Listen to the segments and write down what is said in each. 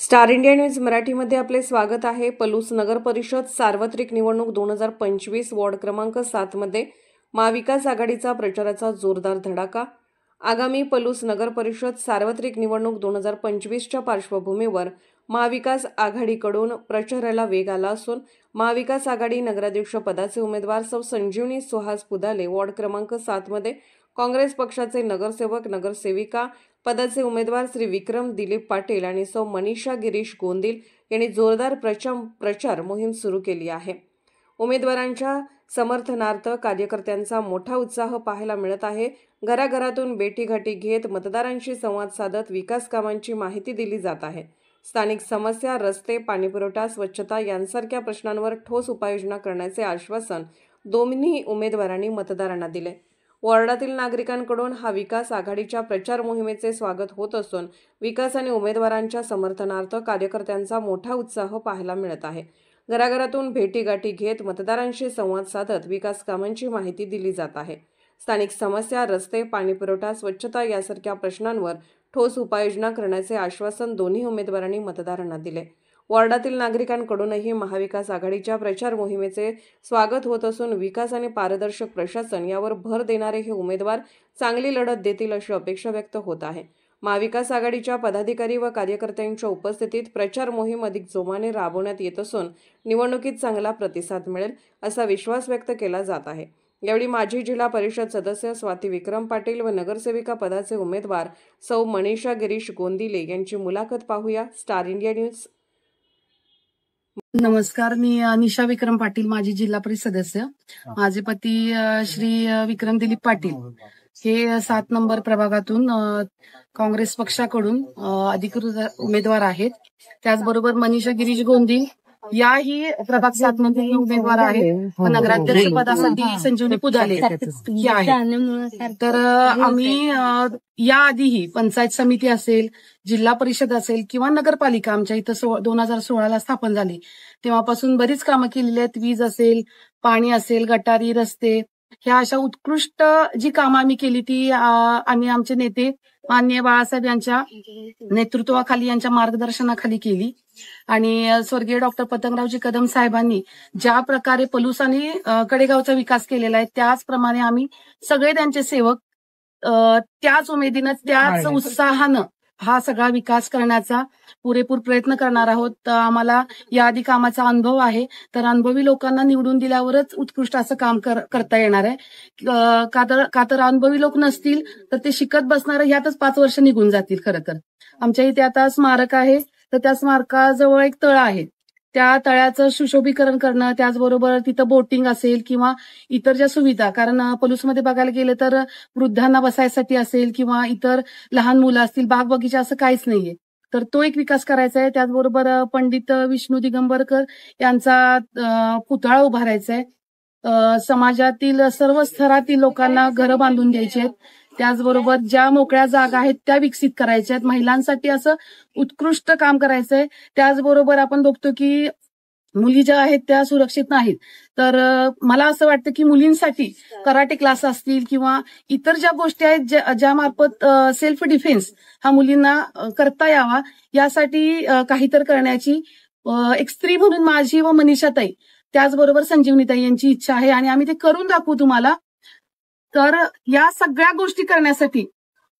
Star India news मराठीमध्ये आपले स्वागत आहे। पलूस नगर परिषद सार्वत्रिक निवडणूक 2025 वॉर्ड क्रमांक 7 मध्ये महाविकास आघाडीचा प्रचाराचा जोरदार धडाका। आगामी पलूस नगर परिषद सार्वत्रिक निवडणूक 2025 च्या पार्श्वभूमीवर महाविकास आघाडीकडून प्रचाराला वेग आला असून महाविकास आघाडी नगराध्यक्ष पदाचे उमेदवार सौ संजीवनी सुहास पुदाले, वॉर्ड क्रमांक 7 मध्ये काँग्रेस पक्षाचे नगरसेवक नगरसेविका पदाचे उमेदवार श्री विक्रम दिलीप पाटील आणि सौ मनीषा गिरीश गोंदिल यांनी जोरदार प्रचार मोहीम सुरू केली आहे। उमेदवारांच्या समर्थनार्थ कार्यकर्त्यांचा मोठा उत्साह पाहायला मिळत आहे। घराघरातून भेटीगाठी घेत मतदारांशी संवाद साधत विकास कामांची माहिती दिली जात आहे। स्थानिक समस्या, रस्ते, पाणीपुरवठा, स्वच्छता यांसारख्या प्रश्नांवर ठोस उपाययोजना करण्याचे आश्वासन दोन्ही उमेदवारांनी मतदारांना दिले। वॉर्डातील नागरिकांकडून हा विकास आघाडीच्या प्रचार मोहिमेचे स्वागत होत असून विकास आणि उमेदवारांच्या समर्थनार्थ कार्यकर्त्यांचा मोठा उत्साह पाहायला मिळत आहे। घराघरातून भेटीगाठी घेत मतदारांशी संवाद साधत विकास कामांची माहिती दिली जात आहे। स्थानिक समस्या, रस्ते, पाणीपुरवठा, स्वच्छता यासारख्या प्रश्नांवर ठोस उपाययोजना करण्याचे आश्वासन दोन्ही उमेदवारांनी मतदारांना दिले। वॉर्डातील नागरिकांकडूनही महाविकास आघाडीच्या प्रचार मोहिमेचे स्वागत होत असून विकास आणि पारदर्शक प्रशासन यावर भर देणारे हे उमेदवार चांगली लढत देतील अशी अपेक्षा व्यक्त होत आहे। महाविकास आघाडीच्या पदाधिकारी व कार्यकर्त्यांच्या उपस्थितीत प्रचार मोहीम अधिक जोमाने राबवण्यात येत असून निवडणुकीत चांगला प्रतिसाद मिळेल असा विश्वास व्यक्त केला जात आहे। यावेळी माजी जिल्हा परिषद सदस्य स्वाती विक्रम पाटील व नगरसेविका पदाचे उमेदवार सौ मनीषा गिरीश गोंदिले यांची मुलाखत पाहूया। Star India news. नमस्कार, मी निशा विक्रम पाटील, माजी जिल्हा परिषद सदस्य। माझे पती श्री विक्रम दिलीप पाटील हे 7 नंबर प्रभागातून काँग्रेस पक्षाकडून अधिकृत उमेदवार आहेत। त्याचबरोबर मनीषा गिरीश गोंदिल याही प्रभाग 7 मध्ये उमेदवार आहेत। नगराध्यक्ष पदासाठी संजीवनी पुदाले ही आहे। तर आम्ही याआधीही पंचायत समिती असेल, जिल्हा परिषद असेल किंवा नगरपालिका आमच्या इथं 2016ला स्थापन झाली तेव्हापासून बरीच कामं केलेली आहेत। वीज असेल, पाणी असेल, गटारी, रस्ते ह्या अशा उत्कृष्ट जी कामं आम्ही केली ती आम्ही आमचे नेते माननीय बाळासाहेब यांच्या नेतृत्वाखाली, यांच्या मार्गदर्शनाखाली केली। आणि स्वर्गीय डॉक्टर पतंगरावजी कदम साहेबांनी ज्या प्रकारे पलूस आणि कडेगावचा विकास केलेला आहे त्याचप्रमाणे आम्ही सगळे त्यांचे सेवक त्याच उमेदीनं, त्याच उत्साहानं हा सगळा विकास करण्याचा पुरेपूर प्रयत्न करणार आहोत। आम्हाला याआधी कामाचा अनुभव आहे, तर अनुभवी लोकांना निवडून दिल्यावरच उत्कृष्ट असं काम करता येणार आहे। का तर अनुभवी लोक नसतील तर ते शिकत बसणार, ह्यातच 5 वर्ष निघून जातील। खरं तर आमच्या इथे आता स्मारक आहे, तर त्या स्मारकाजवळ एक तळ आहे, त्या तळ्याचं सुशोभीकरण करणं, त्याचबरोबर तिथं बोटिंग असेल किंवा इतर ज्या सुविधा, कारण पलूसमध्ये बघायला गेलं तर वृद्धांना बसायसाठी असेल किंवा इतर लहान मुलं असतील, बाग बगीचा असं काहीच नाहीये, तर तो एक विकास करायचा आहे। त्याचबरोबर पंडित विष्णू दिगंबरकर यांचा पुतळा उभारायचा आहे। समाजातील सर्व स्तरातील लोकांना घरं बांधून द्यायची आहेत। त्याचबरोबर ज्या मोकळ्या जागा आहेत त्या विकसित करायच्या आहेत। महिलांसाठी असं उत्कृष्ट काम करायचंय। त्याचबरोबर आपण बघतो की मुली ज्या आहेत त्या सुरक्षित नाहीत, तर मला असं वाटतं की मुलींसाठी कराटे क्लास असतील किंवा इतर ज्या गोष्टी आहेत ज्या मार्फत सेल्फ डिफेन्स हा मुलींना करता यावा, यासाठी काहीतरी करण्याची एक स्त्री म्हणून माझी व मनीषाताई त्याचबरोबर संजीवनीताई यांची इच्छा आहे आणि आम्ही ते करून दाखवू तुम्हाला। तर या सगळ्या गोष्टी करण्यासाठी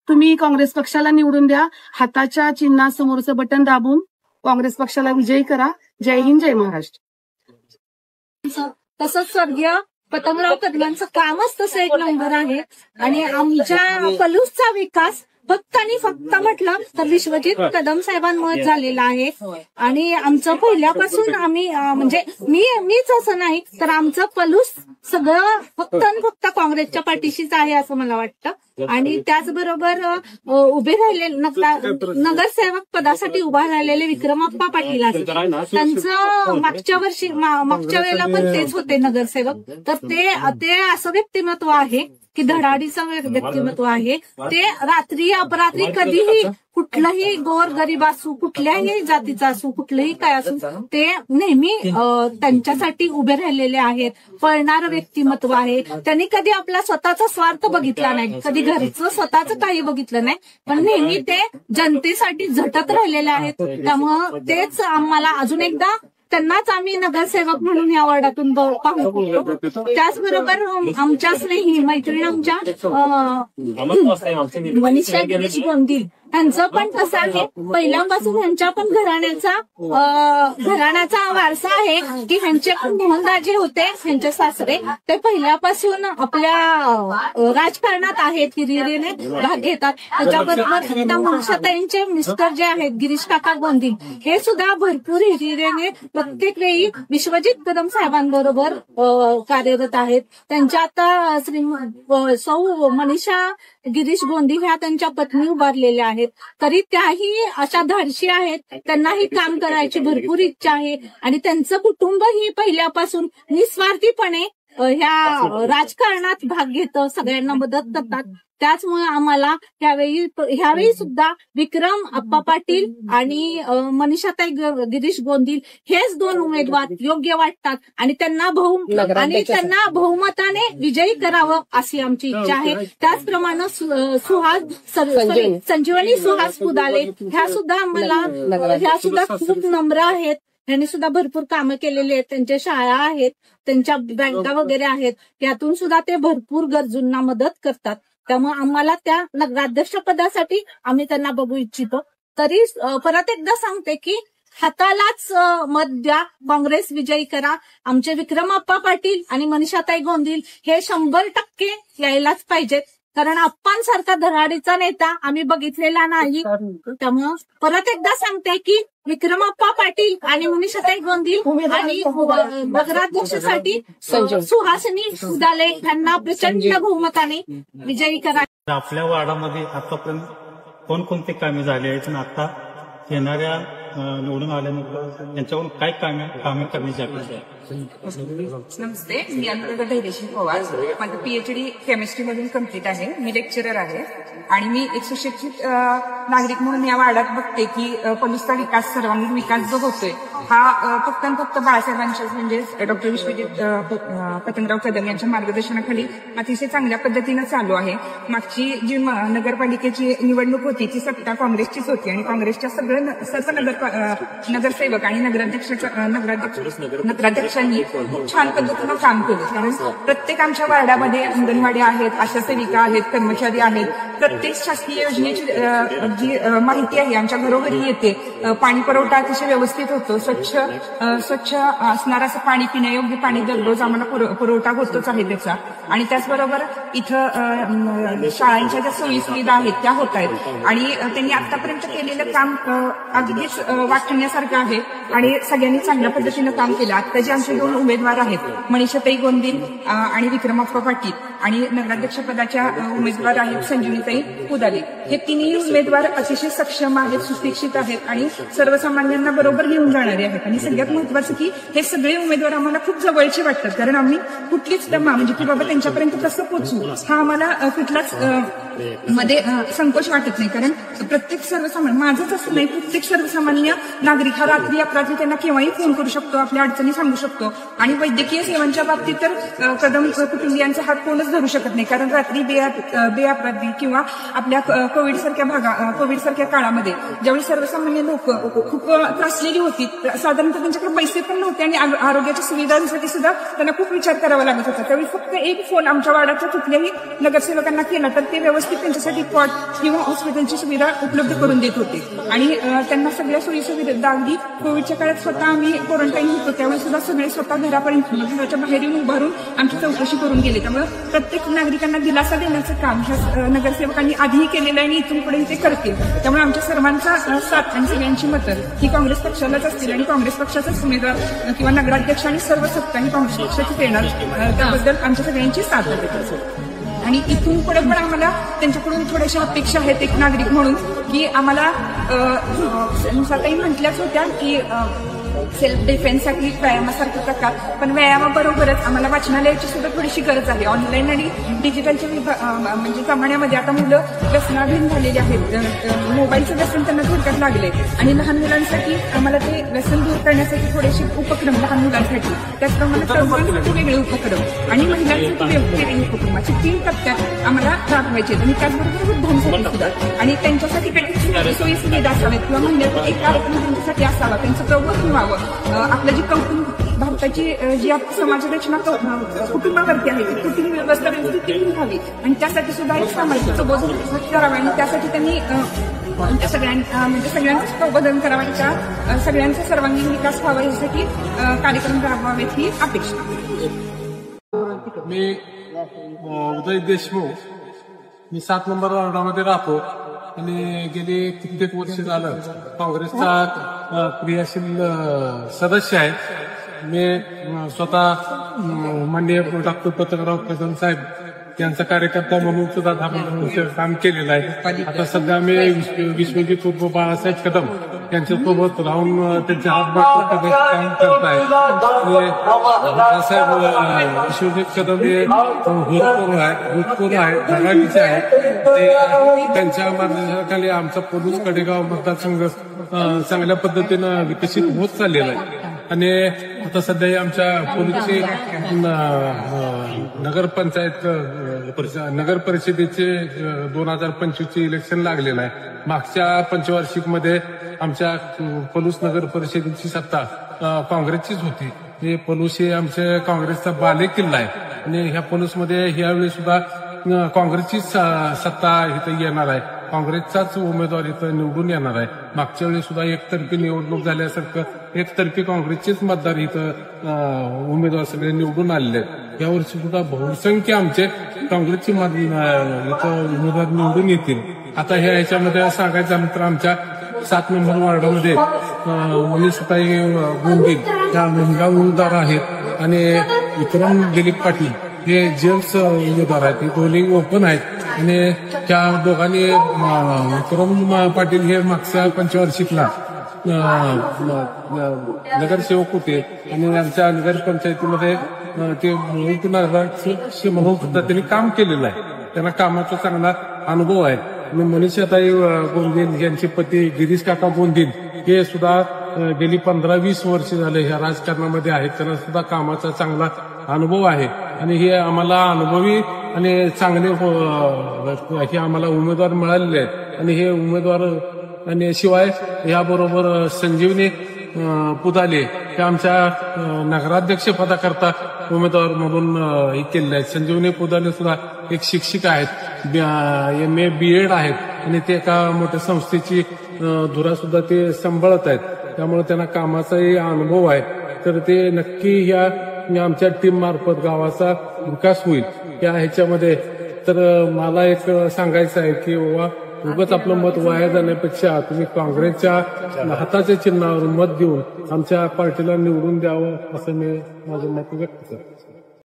तुम्ही काँग्रेस पक्षाला निवडून द्या। हाताच्या चिन्हासमोरचं बटन दाबून काँग्रेस पक्षाला विजयी करा। जय हिंद, जय महाराष्ट्र। तसंच स्वर्गीय पतंगराव कदमांचं कामच तसं एक नंबर आहे आणि आमच्या पलूसचा विकास फक्त आणि फक्त म्हटलं तर विश्वजित कदम साहेबांमुळे झालेला आहे। आणि आमचं पहिल्यापासून आम्ही म्हणजे मीच असं नाही तर आमचं पलूस सगळं फक्त आणि फक्त काँग्रेसच्या पाठीशीच आहे असं मला वाटतं। आणि त्याचबरोबर उभे राहिलेले नगरसेवक पदासाठी उभा राहिलेले विक्रमप्पा पाटील आहेत, त्यांचं मागच्या वेळेला पण तेच होते नगरसेवक, तर ते असं व्यक्तिमत्व आहे की धडाडीचं व्यक्तिमत्व आहे. ते रात्री अपरात्री कधीही कुठलाही गोर गरीब असू, कुठल्याही जातीचा असू, कुठलंही काय असू, ते नेहमी त्यांच्यासाठी उभे राहिलेले आहेत. पळणारं व्यक्तिमत्व आहे. त्यांनी कधी आपला स्वतःचा स्वार्थ बघितला नाही, कधी घरचं स्वतःच काही बघितलं नाही, पण नेहमी ते जनतेसाठी झटत राहिलेले आहेत. त्यामुळं तेच आम्हाला अजून एकदा त्यांनाच आम्ही नगरसेवक म्हणून या वॉर्डातून पाहतो. त्याचबरोबर आमच्या स्नेही मैत्रिणी आमच्या मनीषा गिरीश गोंदील यांचं पण कसं आहे, पहिल्यापासून ह्यांच्या पण घराण्याचा वारसा आहे की ह्यांचे पण मोहनदाजी होते, ह्यांचे सासरे ते पहिल्यापासून आपल्या राजकारणात आहेत, हिरिरीने भाग घेतात. त्याच्याबरोबर त्या मनीषाताईंचे मिस्टर जे आहेत गिरीश काका गोंदील, हे सुद्धा भरपूर हिरिरीने प्रत्येक वेळी विश्वजित कदम साहेबांबरोबर कार्यरत आहेत. त्यांच्या आता सौ मनीषा गिरीश गोंदील ह्या त्यांच्या पत्नी उभारलेल्या आहेत. तरी त्याही अशा धाडशी आहेत, त्यांनाही काम करायची भरपूर इच्छा आहे आणि त्यांचं कुटुंबही पहिल्यापासून निस्वार्थीपणे ह्या राजकारणात भाग घेतं, सगळ्यांना मदत करतात. त्याचमुळे आम्हाला ह्यावेळी सुद्धा विक्रम आप्पा पाटील आणि मनीषाताई गिरीश गोंदील हेच दोन उमेदवार योग्य वाटतात आणि त्यांना बहुमताने विजयी करावं अशी आमची इच्छा आहे. त्याचप्रमाणे संजीवनी सुहास पुदाले ह्या सुद्धा खूप नम्र आहेत. यांनी सुद्धा भरपूर कामं केलेली आहेत. त्यांच्या शाळा आहेत, त्यांच्या बँका वगैरे आहेत, यातून सुद्धा ते भरपूर गरजूंना मदत करतात. त्यामुळे आम्हाला त्या नगराध्यक्ष पदासाठी आम्ही त्यांना बघू इच्छितो. तरी परत एकदा सांगते की हातालाच मत द्या, काँग्रेस विजयी करा. आमचे विक्रमाप्पा पाटील आणि मनीषाताई गोंदील हे 100% यायलाच पाहिजेत, कारण आप्पांसारखा धडाडीचा नेता आम्ही बघितलेला नाही. त्यामुळं परत एकदा सांगते की विक्रमाप्पा पाटील आणि मनीषाताई गोंदील आणि नगराध्यक्षासाठी सुहासिनी पुदाले यांना प्रचंड बहुमताने विजयी करा. आपल्या वार्डामध्ये आतापर्यंत कोणकोणते कामे झाले आहेत आणि आता येणाऱ्या निवडून आल्यानंतर यांच्यावरून काय कामे करण्याची अपेक्षा आहे? नमस्ते, मी अनुराधा धैर्यशील पवार. माझं PhD केमिस्ट्री मधून कम्प्लीट आहे. मी लेक्चरर आहे आणि मी एक सुशिक्षित नागरिक म्हणून या वार्डात बघते की पलूसचा विकास, सर्वांगीण विकास जो होतोय हा फक्त बाळासाहेबांच्या म्हणजे डॉक्टर विश्वजित पतंगराव कदम यांच्या मार्गदर्शनाखाली अतिशय चांगल्या पद्धतीनं चालू आहे. मागची जी नगरपालिकेची निवडणूक होती ती सत्ता काँग्रेसचीच होती आणि काँग्रेसच्या सर्व नगरसेवक आणि नगराध्यक्षांनी खूप छान पद्धतीनं काम केलं. कारण प्रत्येक आमच्या वार्डामध्ये अंगणवाडी आहेत, आशा सेविका आहेत, कर्मचारी आहेत. प्रत्येक शासकीय योजनेची जी माहिती आहे आमच्या घरोघरी येते. पाणी पुरवठा अतिशय व्यवस्थित होतो. स्वच्छ असणारं असं पाणी, पिण्यायोग्य पाणी दररोज आम्हाला पुरवठा होतोच आहे त्याचा. आणि त्याचबरोबर इथं शाळांच्या ज्या सोयी सुविधा आहेत त्या होत आहेत आणि त्यांनी आतापर्यंत केलेलं काम अगदीच वाटण्यासारखं आहे आणि सगळ्यांनी चांगल्या पद्धतीनं काम केलं. आता जे आमचे 2 उमेदवार आहेत मनीषाताई गोंदील आणि विक्रमाप्पा पाटील आणि नगराध्यक्ष पदाच्या उमेदवार आहेत संजीवनीताई पुदाले, हे तिन्ही उमेदवार अतिशय सक्षम आहेत, सुशिक्षित आहेत आणि सर्वसामान्यांना बरोबर घेऊन जाणारे आहेत. आणि सगळ्यात महत्वाचं की हे सगळे उमेदवार आम्हाला खूप जवळचे वाटतात, कारण आम्ही कुठलीच दमा म्हणजे की बाबा त्यांच्यापर्यंत कसं पोहोचू हा आम्हाला कुठलाच मध्ये संकोच वाटत नाही. कारण प्रत्येक सर्वसामान्य, माझंच असं नाही, प्रत्येक सर्वसामान्य नागरिक हा रात्री अपरात्री त्यांना केव्हाही फोन करू शकतो, आपल्या अडचणी सांगू शकतो. आणि वैद्यकीय सेवांच्या बाबतीत तर कदम कुटुंबियांचा हात कोणच धरू शकत नाही, कारण रात्री बेअपराधी किंवा आपल्या कोविडसारख्या काळामध्ये ज्यावेळी सर्वसामान्य लोक खूप त्रासलेली होती, साधारणतः त्यांच्याकडे पैसे पण नव्हते आणि आरोग्याच्या सुविधांसाठी सुद्धा त्यांना खूप विचार करावा लागत होता. त्यावेळी फक्त एक फोन आमच्या वार्डाच्या कुठल्याही नगरसेवकांना केला तर ते व्यवस्थित त्यांच्यासाठी पॉट किंवा हॉस्पिटलची सुविधा उपलब्ध करून देत होते आणि त्यांना सगळ्या सोयी सुविधा अगदी कोविडच्या काळात स्वतः आम्ही क्वारंटाईन होतो त्यावेळी सुद्धा सगळे स्वतः घरापर्यंत घराच्या बाहेर येऊन उभारून आमची चौकशी करून गेले. त्यामुळे प्रत्येक नागरिकांना दिलासा देण्याचं काम ह्या नगरसेवकांनी आधीही केलेलं आहे आणि इथून पुढे ते करतील. त्यामुळे आमच्या सर्वांचा साथ आणि सगळ्यांची मतं ही काँग्रेस पक्षालाच असतील आणि काँग्रेस पक्षाचाच उमेदवार किंवा नगराध्यक्ष आणि सर्व सत्ता ही काँग्रेस पक्षाचीच येणार. त्याबद्दल आमच्या सगळ्यांची साथ आहे. आणि इथून पुढे पण आम्हाला त्यांच्याकडून थोड्याशा अपेक्षा आहेत एक नागरिक म्हणून, की आम्हाला सताई म्हटल्याच होत्या की सेल्फ डिफेन्ससाठी व्यायामासारखे प्रकार, पण व्यायामाबरोबरच आम्हाला वाचनालयाची सुद्धा थोडीशी गरज आहे. ऑनलाईन आणि डिजिटलच्या म्हणजे जमान्यामध्ये आता मुलं व्यसनाधीन झालेली आहेत. मोबाईलचं व्यसन त्यांना थोडक्यात लागले आणि लहान मुलांसाठी आम्हाला ते व्यसन दूर करण्यासाठी थोडेसे उपक्रम लहान मुलांसाठी, त्याचप्रमाणे तरुणांसाठी वेगळे उपक्रम आणि महिलांसाठी वेगवेगळे उपक्रम असे 3 टप्प्यात आम्हाला राबवायचे आणि त्याचबरोबर वृद्धांसाठी सुद्धा आणि त्यांच्यासाठी काही सोयी सुविधा असाव्यात किंवा महिन्यातून एक कार्यक्रम त्यांच्यासाठी असावा, त्यांचं प्रवर्तन व्हावं. आपलं जी भारताची जी समाज रचना कुटुंबावरती आहे ती कुटुंब व्यवस्था व्यवस्थित व्हावी आणि त्यासाठी सुद्धा एक सामाजिक प्रबोधन करावं आणि त्यासाठी त्यांनी म्हणजे सगळ्यांचं प्रबोधन करावं आणि त्या सगळ्यांचा सर्वांगीण विकास व्हावा यासाठी कार्यक्रम राबवावेत ही अपेक्षा. मी उदय देशमुख, मी 7 नंबर वॉर्डामध्ये राहतो आणि गेली कित्येक वर्ष झालं काँग्रेसचा क्रियाशील सदस्य आहे. मी स्वतः माननीय डॉक्टर पतंगराव कदम साहेब यांचा कार्यकर्ता म्हणून सुद्धा 10 वर्ष काम केलेलं आहे. आता सध्या मी विश्वजित उर्फ बाळासाहेब कदम यांच्यासोबत राहून त्यांचे हातभार काम करत आहे. बाळासाहेब विश्वजित कदम हे भूतपूर्व आहे, धडाडीचे आहे. ते त्यांच्या मार्गदर्शनाखाली आमचा पोलीस कडेगाव मतदारसंघ चांगल्या पद्धतीनं विकसित होत चाललेला आहे आणि आता सध्या आमच्या पोलीसची नगर परिषदेचे 2025 इलेक्शन लागलेलं आहे. मागच्या पंचवार्षिक मध्ये आमच्या पलूस नगर परिषदेची सत्ता काँग्रेसचीच होती. हे पलूस हे आमच्या काँग्रेसचा बालेकिल्ला आहे आणि ह्या पलूसमध्ये यावेळी सुद्धा काँग्रेसची सत्ता इथं येणार आहे. काँग्रेसचाच उमेदवार इथं निवडून येणार आहे. मागच्या वेळी सुद्धा एकतर्फी निवडणूक झाल्यासारखं एकतर्फी काँग्रेसचेच मतदार इथं उमेदवार सगळे निवडून आलेले आहेत. यावर्षी सुद्धा बहुसंख्य आमचे काँग्रेसचे इथं उमेदवार निवडून येतील. आता ह्याच्यामध्ये सांगायचं झालं तर आमच्या 7 नंबर वॉर्डामध्ये मनीषताई गोंदील त्या महिला उमेदवार आहेत आणि विक्रम दिलीप पाटील हे जेम्स उमेदवार आहेत. हे दोन्ही ओपन आहेत आणि त्या दोघांनी विक्रम पाटील हे मागच्या पंचवार्षिकला नगरसेवक होते आणि आमच्या नगर पंचायतीमध्ये ते नगराध्यक्ष म्हणून सुद्धा त्यांनी काम केलेलं आहे. त्यांना कामाचा चांगला अनुभव आहे. आणि मनीषाताई गोंदील यांचे पती गिरीश काका गोंदील हे सुद्धा गेली 15-20 वर्ष झाले ह्या राजकारणामध्ये आहेत. त्यांना सुद्धा कामाचा चांगला अनुभव आहे आणि हे आम्हाला अनुभवी आणि चांगले हे आम्हाला उमेदवार मिळालेले आहेत आणि हे उमेदवार आणि शिवाय याबरोबर संजीवनी पुदाले हे आमच्या नगराध्यक्ष पदाकरता उमेदवार म्हणून हे केलेले आहेत. संजीवनी पुदाले सुद्धा एक शिक्षिका आहेत, MA BEd आहेत आणि ते एका मोठ्या संस्थेची धुरा सुद्धा ते सांभाळत आहेत. त्यामुळे त्यांना कामाचाही अनुभव आहे. तर ते नक्की ह्या आमच्या टीम मार्फत गावाचा विकास होईल या ह्याच्यामध्ये. तर मला एक सांगायचं आहे की बाबा उगाच आपलं मत वाया जाण्यापेक्षा तुम्ही काँग्रेसच्या हाताच्या चिन्हावर मत देऊन आमच्या पार्टीला निवडून द्यावं असं मी माझं मत व्यक्त करतो.